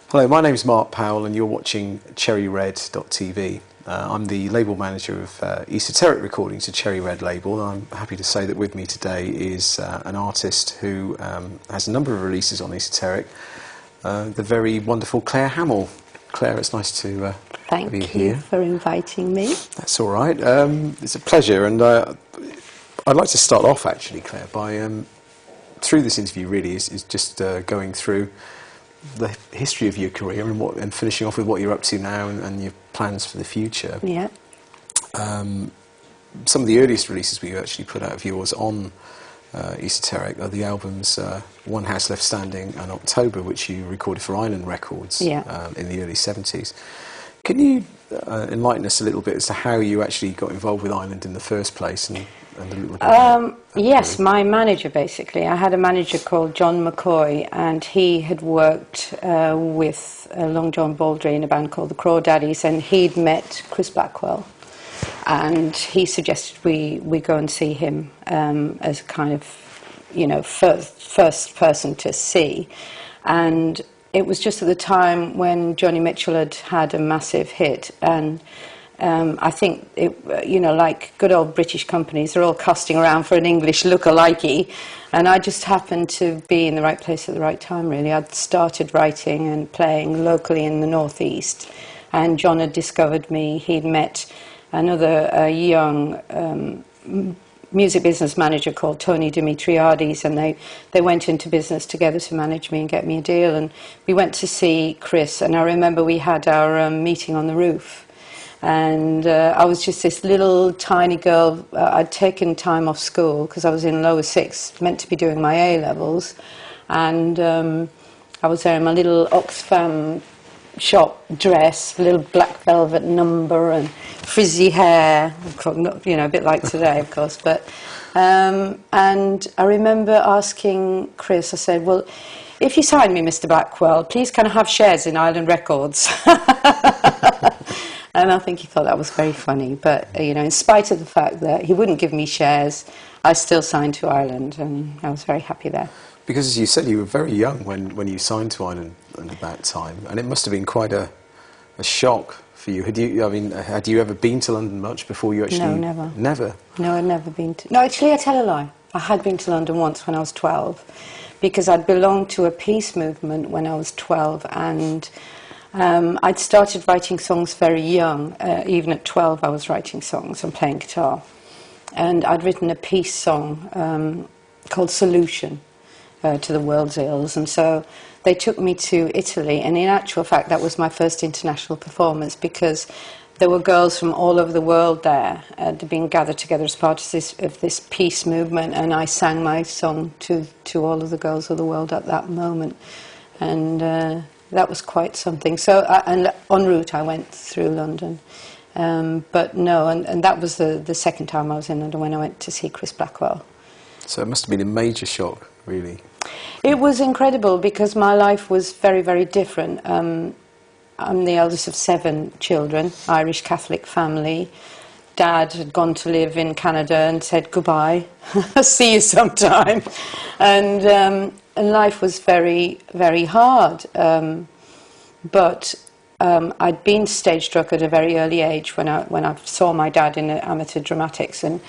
Hello, my name is Mark Powell and you're watching cherryred.tv. I'm the label manager of Esoteric Recordings, a Cherry Red label. I'm happy to say that with me today is an artist who has a number of releases on Esoteric, the very wonderful Claire Hamill. Claire, it's nice to have you here. Thank you for inviting me. That's all right. It's a pleasure, and I'd like to start off actually, Claire, by through this interview really is just going through the history of your career and finishing off with what you're up to now and your plans for the future. Yeah. Some of the earliest releases we actually put out of yours on Esoteric are the albums One House Left Standing and October, which you recorded for Island Records in the early 70s. Can you enlighten us a little bit as to how you actually got involved with Island in the first place and a little bit yes, my manager basically. I had a manager called John McCoy, and he had worked with Long John Baldry in a band called the Crawdaddies, and he'd met Chris Blackwell, and he suggested we go and see him as a kind of, first person to see. And it was just at the time when Joni Mitchell had a massive hit, and I think, like good old British companies, they're all casting around for an English look-alike, and I just happened to be in the right place at the right time, really. I'd started writing and playing locally in the northeast, and John had discovered me. He'd met another young music business manager called Tony Dimitriades, and they went into business together to manage me and get me a deal, and we went to see Chris, and I remember we had our meeting on the roof. And I was just this little tiny girl. I'd taken time off school because I was in lower sixth, meant to be doing my A-levels. And I was there in my little Oxfam shop dress, little black velvet number and frizzy hair, a bit like today, of course. But and I remember asking Chris, I said, well, if you sign me, Mr. Blackwell, please can I have shares in Island Records? And I think he thought that was very funny. But, in spite of the fact that he wouldn't give me shares, I still signed to Island, and I was very happy there. Because, as you said, you were very young when you signed to Island at that time, and it must have been quite a shock for you. Had you ever been to London much before you actually... No, never. Never? No, I'd never been to... No, actually, I tell a lie. I had been to London once when I was 12, because I'd belonged to a peace movement when I was 12, and... I'd started writing songs very young. Even at 12 I was writing songs and playing guitar. And I'd written a peace song called Solution to the World's Ills. And so they took me to Italy. And in actual fact, that was my first international performance, because there were girls from all over the world there being gathered together as part of this peace movement. And I sang my song to all of the girls of the world at that moment. And... that was quite something. So, and en route I went through London. But no, and that was the second time I was in London, when I went to see Chris Blackwell. So it must have been a major shock, really. It was incredible, because my life was very, very different. I'm the eldest of 7 children, Irish Catholic family. Dad had gone to live in Canada and said goodbye, see you sometime. And life was very, very hard. But I'd been stage struck at a very early age when I saw my dad in amateur dramatics, and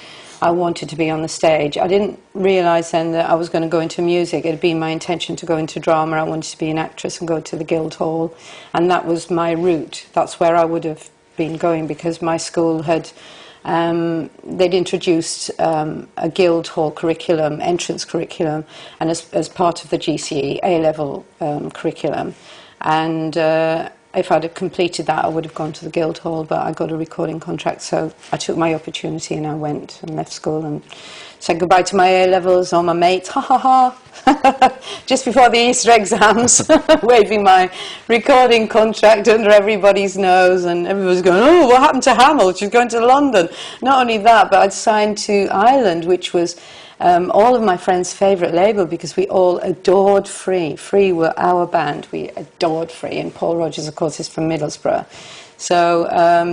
I wanted to be on the stage. I didn't realise then that I was going to go into music. It had been my intention to go into drama. I wanted to be an actress and go to the Guildhall, and that was my route. That's where I would have been going, because my school had... they'd introduced a Guildhall curriculum, entrance curriculum, and as part of the GCE A-level curriculum. And if I'd have completed that, I would have gone to the Guildhall, but I got a recording contract, so I took my opportunity and I went and left school and said goodbye to my A-levels, all my mates, ha ha ha, just before the Easter exams, waving my recording contract under everybody's nose, and everyone was going, oh, what happened to Hamill? She's going to London. Not only that, but I'd signed to Island, which was all of my friends' favourite label, because we all adored Free. Free were our band. We adored Free, and Paul Rogers, of course, is from Middlesbrough. So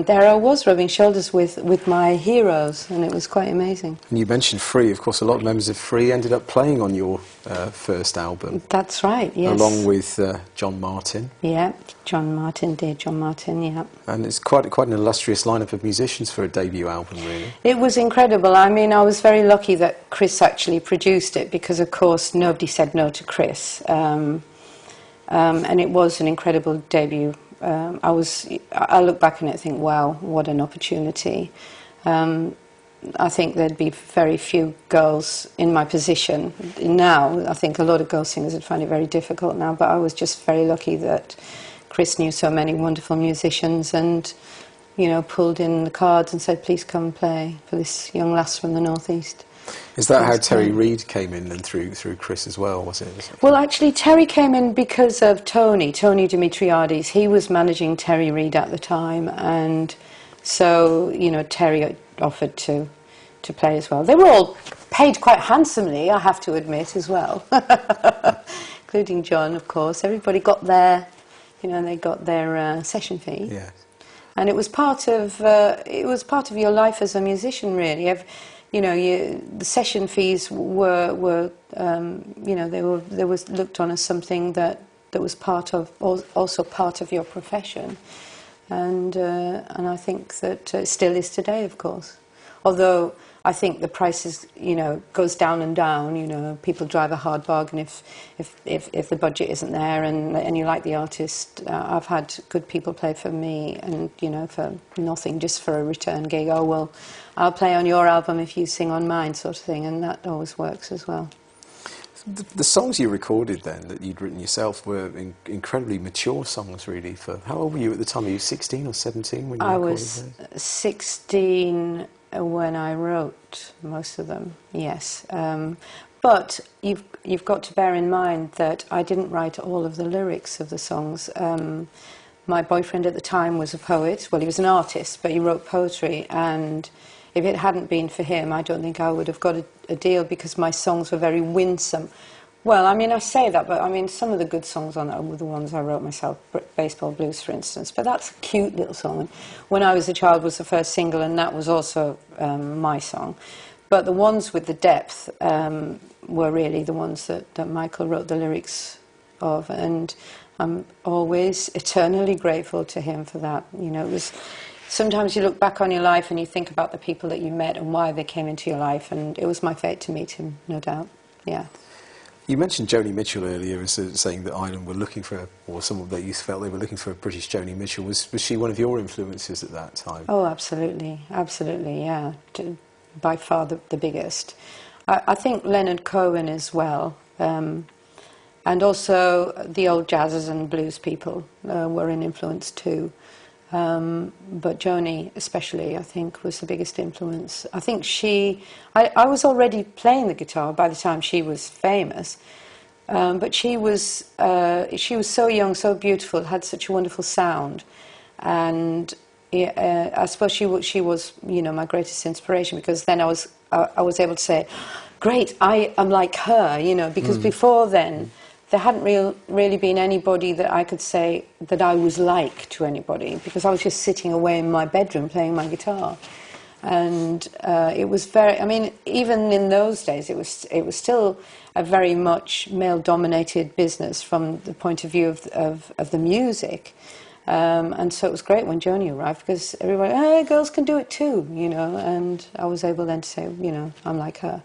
there I was, rubbing shoulders with my heroes, and it was quite amazing. And you mentioned Free. Of course, a lot of members of Free ended up playing on your first album. That's right, yes. Along with John Martin. Yeah, John Martin, dear John Martin, yeah. And it's quite an illustrious lineup of musicians for a debut album, really. It was incredible. I mean, I was very lucky that Chris actually produced it, because, of course, nobody said no to Chris. And it was an incredible debut. I look back on it and think, wow, what an opportunity. I think there'd be very few girls in my position now. I think a lot of girl singers would find it very difficult now, but I was just very lucky that Chris knew so many wonderful musicians and, you know, pulled in the cards and said, please come play for this young lass from the northeast. Is that how Terry Reid came in then through Chris as well, was it? Well, actually, Terry came in because of Tony Dimitriades. He was managing Terry Reid at the time, and so, you know, Terry offered to play as well. They were all paid quite handsomely, I have to admit, as well, including John, of course. Everybody got their, you know, they got their session fee. Yeah. And it was part of your life as a musician, really. You know, the session fees were you know, they was looked on as something that was also part of your profession, and I think that it still is today, of course. Although I think the prices, you know, goes down and down. You know, people drive a hard bargain if the budget isn't there, and you like the artist. I've had good people play for me, and, you know, for nothing, just for a return gig. Oh, well, I'll play on your album if you sing on mine, sort of thing, and that always works as well. The songs you recorded then, that you'd written yourself, were incredibly mature songs, really. For how old were you at the time? Were you 16 or 17 when you recorded those? I was 16 when I wrote most of them, yes. But you've got to bear in mind that I didn't write all of the lyrics of the songs. My boyfriend at the time was a poet. Well, he was an artist, but he wrote poetry, and if it hadn't been for him, I don't think I would have got a deal, because my songs were very winsome. Well, I mean, I say that, but I mean, some of the good songs on that were the ones I wrote myself, Baseball Blues, for instance. But that's a cute little song. And When I Was a Child was the first single, and that was also my song. But the ones with the depth were really the ones that Michael wrote the lyrics of, and I'm always eternally grateful to him for that. You know, it was... Sometimes you look back on your life and you think about the people that you met and why they came into your life, and it was my fate to meet him, no doubt. Yeah. You mentioned Joni Mitchell earlier as saying that Ireland were looking for, or some of you felt they were looking for a British Joni Mitchell. Was she one of your influences at that time? Oh, absolutely, absolutely, yeah. By far the biggest. I think Leonard Cohen as well, and also the old jazzers and blues people were an influence too. But Joni especially, I think, was the biggest influence. I think I was already playing the guitar by the time she was famous, but she was so young, so beautiful, had such a wonderful sound, and I suppose she was, you know, my greatest inspiration, because then I was able to say, great, I am like her, you know, because before then, there hadn't really been anybody that I could say that I was like to anybody, because I was just sitting away in my bedroom playing my guitar. And it was very, I mean, even in those days, it was still a very much male-dominated business from the point of view of the music. And so it was great when Joni arrived, because everybody, hey, girls can do it too, you know, and I was able then to say, you know, I'm like her.